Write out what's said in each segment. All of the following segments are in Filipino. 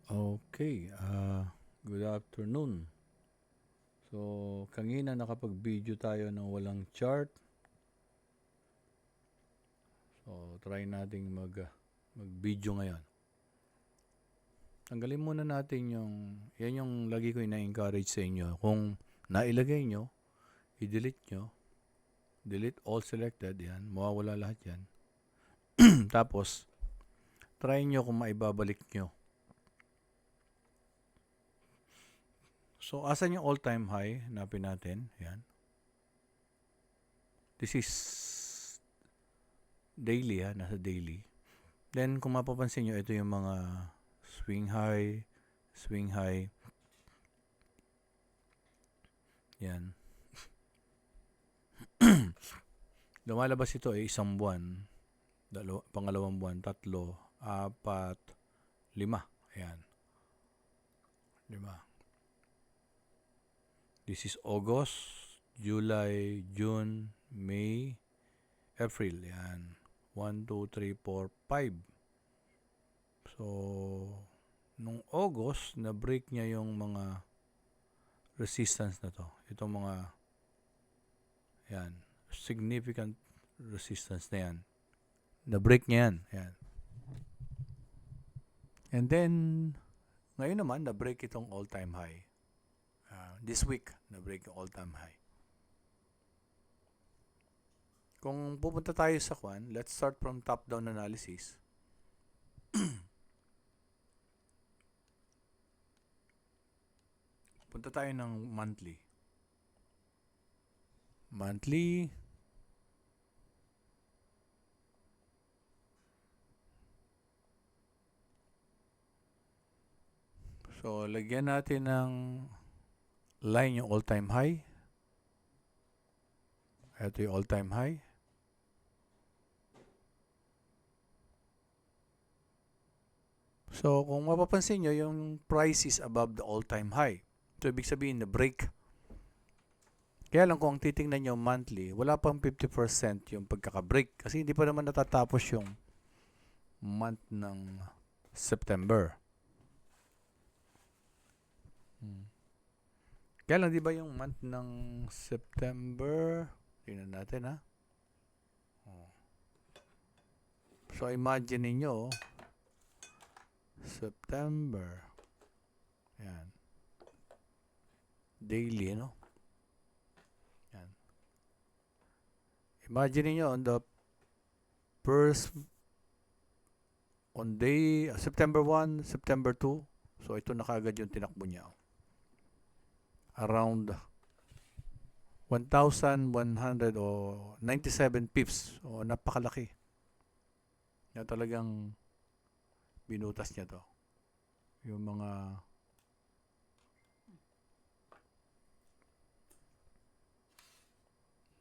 Okay, good afternoon. So, kanina nakapag-video tayo ng walang chart. So, try nating mag-video ngayon. Tanggalin muna natin yan yung lagi ko ina-encourage sa inyo. Kung nailagay nyo, i-delete nyo, delete all selected, yan, mawawala lahat yan. Tapos, try nyo kung maibabalik nyo. So, asan yung all-time high? Hanapin natin, yan. This is daily, nasa daily. Then, kung mapapansin nyo, ito yung mga swing high, yan. Lumalabas ito isang buwan, pangalawang buwan, 3, 4, 5. Ayan, 5. This is August, July, June, May, April. Yan. 1, 2, 3, 4, 5. So, nung August, na-break niya yung mga resistance na to. Itong mga, yan, significant resistance na yan. Na-break niya yan. Yan. And then, ngayon naman, na-break itong all-time high. This week, na-break yung all-time high. Kung pupunta tayo sa kwan, let's start from top-down analysis. Punta tayo ng monthly. Monthly. So, lagyan natin ng line yung all-time high. Ito yung all-time high. So, kung mapapansin nyo, yung price is above the all-time high. So, ibig sabihin, na-break. Kaya lang kung titingnan nyo monthly, wala pang 50% yung pagkaka-break. Kasi hindi pa naman natatapos yung month ng September. Kaya lang, di ba yung month ng September, tingnan natin ha. So, imagine ninyo, September. Yan. Daily, no? Yan. Imagine niyo on the first, on day, September 1, September 2. So, ito na kagad yung tinakbo niya. Around 1,100 o 97 pips. O, napakalaki. Na talagang binutas niya to. Yung mga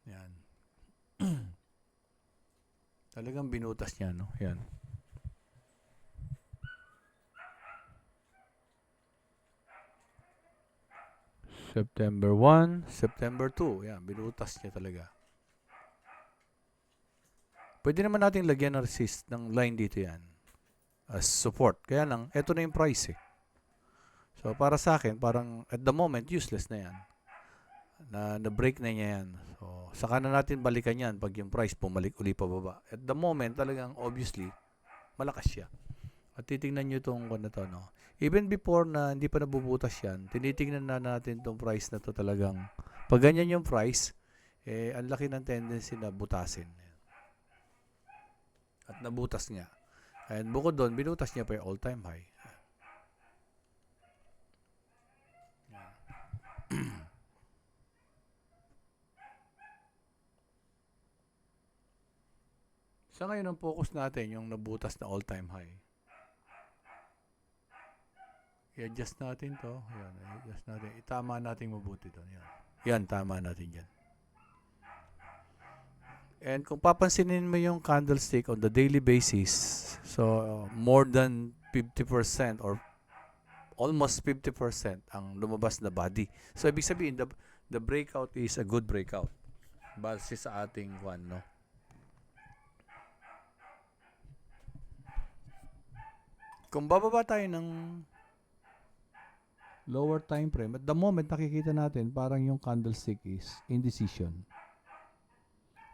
yan. Talagang binutas niya, no? Yan. September 1, September 2. Yan, binutas niya talaga. Pwede naman natin lagyan ng resist ng line dito yan. As support. Kaya lang, eto na yung price eh. So, para sa akin, parang at the moment, useless na yan. Na-break na niya yan. So, saka na natin balikan yan pag yung price bumalik uli pababa. At the moment, talagang obviously, malakas siya. At titingnan nyo itong na to, no? Even before na hindi pa nabubutas yan, tinitingnan na natin itong price na to talagang, pag ganyan yung price, ang laki ng tendency na butasin. At nabutas niya. And bukod doon, binutas niya pa yung all-time high. Sa ngayon, ang focus natin yung nabutas na all-time high. I-adjust natin to. Yan, i-adjust natin. Itama natin mabuti to. Yan. Yan, tama natin yan. And kung papansinin mo yung candlestick on the daily basis, so more than 50% or almost 50% ang lumabas na body. So ibig sabihin, the breakout is a good breakout. Base sa ating one, no? Kung bababa tayo ng lower time frame, at the moment nakikita natin parang yung candlestick is indecision.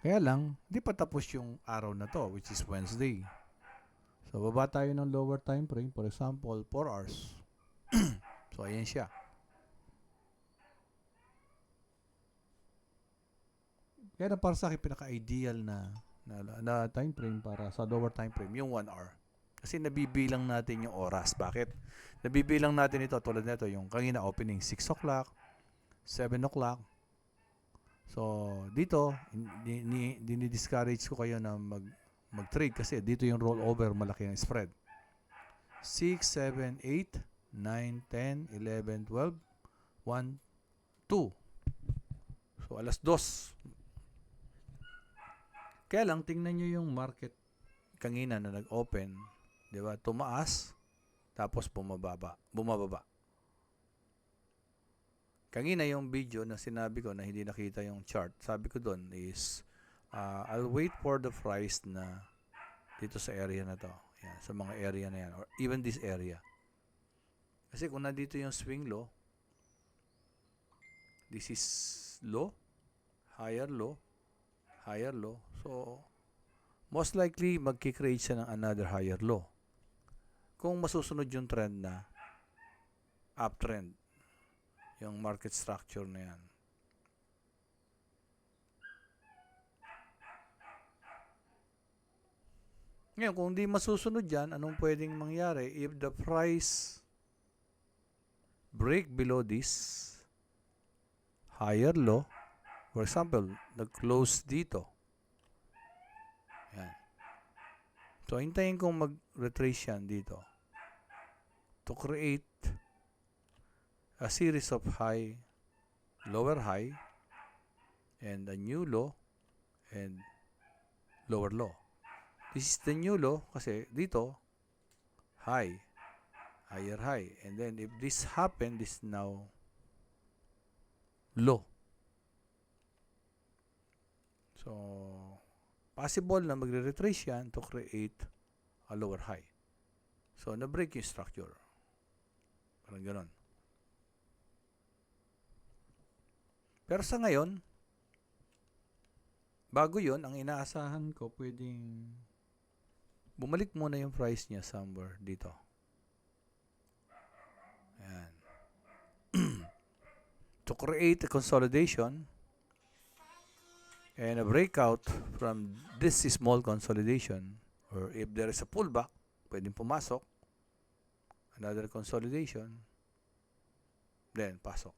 Kaya lang, di pa tapos yung araw na to, which is Wednesday. So, baba tayo ng lower time frame, for example, 4 hours. So, ayan siya. Kaya na para sa akin, pinaka-ideal na time frame para sa lower time frame, yung 1 hour. Kasi nabibilang natin yung oras. Bakit? Nabibilang natin ito, tulad nito, yung kanina opening 6 o'clock, 7 o'clock. So, dito, dinidiscourage ko kayo na mag-trade kasi dito yung rollover, malaki ang spread. 6, 7, 8, 9, 10, 11, 12, 1, 2. So, alas 2. Kaya lang, tingnan nyo yung market kanina na nag-open. Diba? Tumaas, tapos bumababa. Kanina yung video na sinabi ko na hindi nakita yung chart, sabi ko doon is, I'll wait for the price na dito sa area na to. Yan, sa mga area na yan, or even this area. Kasi kung nandito yung swing low, this is low, higher low, higher low. So, most likely, magkikreate siya ng another higher low. Kung masusunod yung trend na uptrend, yung market structure na yan. Ngayon, kung di masusunod yan, anong pwedeng mangyari? If the price break below this higher low, for example, nag-close dito. Yan. So, hintayin kong mag-retrace yan dito to create a series of high, lower high, and a new low, and lower low. This is the new low kasi dito, high, higher high. And then if this happen, this now low. So, possible na magre-retrace yan to create a lower high. So, na-break yung structure. Parang ganon. Pero sa ngayon, bago yon, ang inaasahan ko, pwedeng bumalik muna yung price niya somewhere dito. Ayan. To create a consolidation and a breakout from this small consolidation, or if there is a pullback, pwedeng pumasok, another consolidation, then pasok.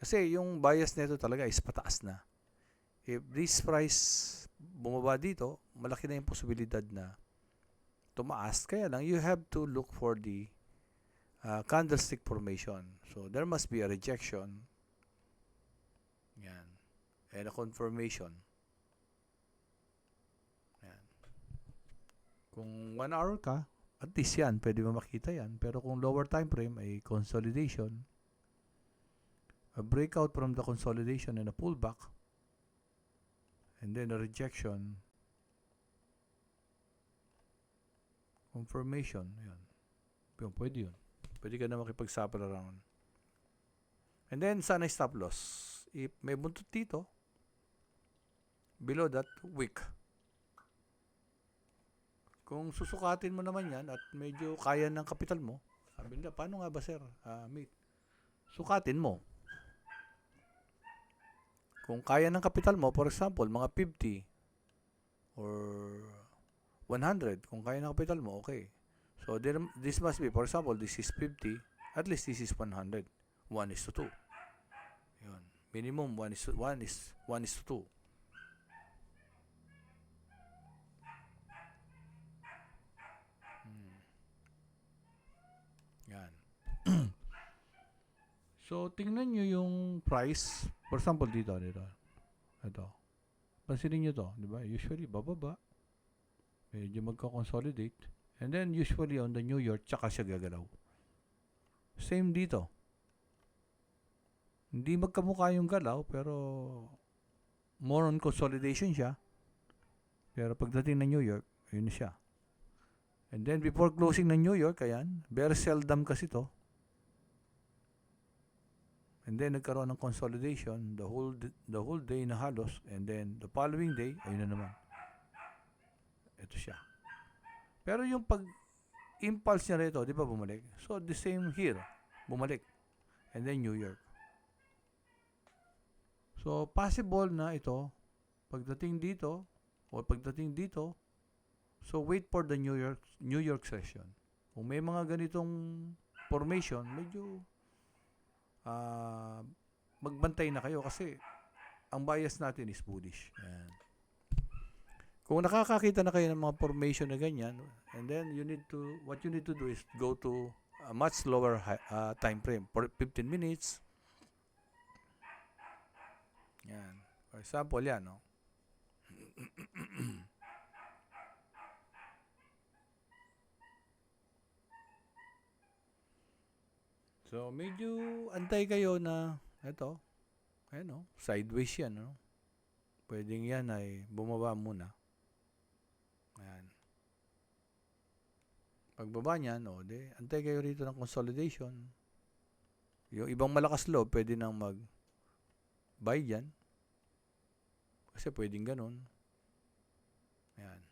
Kasi yung bias nito talaga is pataas na. If this price bumaba dito, malaki na yung posibilidad na tumaas. Kaya lang, you have to look for the candlestick formation. So, there must be a rejection. Yan. And a confirmation. Yan. Kung 1 hour ka, at least yan, pwede mo makita yan. Pero kung lower time frame ay consolidation, a breakout from the consolidation and a pullback, and then a rejection, confirmation, yan. Pwede yun. Pwede ka na makipag-supper around. And then, sana stop loss. If may buntot dito, below that, wick. Kung susukatin mo naman yan at medyo kaya ng kapital mo, sabi nila, paano nga ba sir? Mate, sukatin mo. Kung kaya ng kapital mo, for example, mga 50 or 100, kung kaya ng kapital mo, okay. So, this must be, for example, this is 50, at least this is 100. 1:2. Yun. Minimum 1:2. Yan. So, tingnan nyo yung price. For example, dito. Ito. Pansinin nyo to. Diba? Usually, bababa. Medyo magka-consolidate. And then, usually on the New York, tsaka siya gagalaw. Same dito. Hindi magkamukha yung galaw, pero more on consolidation siya. Pero pagdating ng New York, yun siya. And then, before closing ng New York, ayan, very seldom kasi to. And then nagkaroon ng consolidation the whole day na halos, and then the following day ayun na naman. Ito siya. Pero yung impulse niya rito, di ba bumalik? So the same here, bumalik. And then New York. So possible na ito pagdating dito o pagdating dito. So wait for the New York session. Kung may mga ganitong formation, medyo magbantay na kayo kasi ang bias natin is bullish. Yan. Kung nakakakita na kayo ng mga formation na ganyan, and then what you need to do is go to a much lower time frame for 15 minutes. Yan. For example, yan, no? So, medyo antay kayo na ito, ayan, no? Sideways yan, no? Pwedeng yan ay bumaba muna. Ayan. Pagbaba niyan, antay kayo rito ng consolidation. Yung ibang malakas loob, pwede nang mag-buy dyan. Kasi pwedeng ganun. Ayan.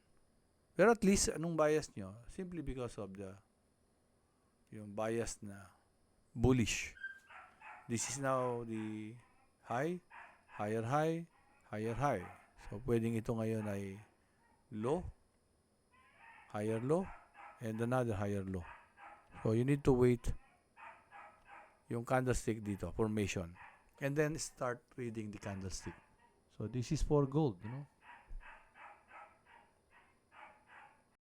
Pero at least, anong bias nyo? Simply because of yung bias na bullish. This is now the high, higher high, higher high. So, pwedeng ito ngayon ay low, higher low, and another higher low. So, you need to wait yung candlestick dito, formation. And then, start reading the candlestick. So, this is for gold, you know.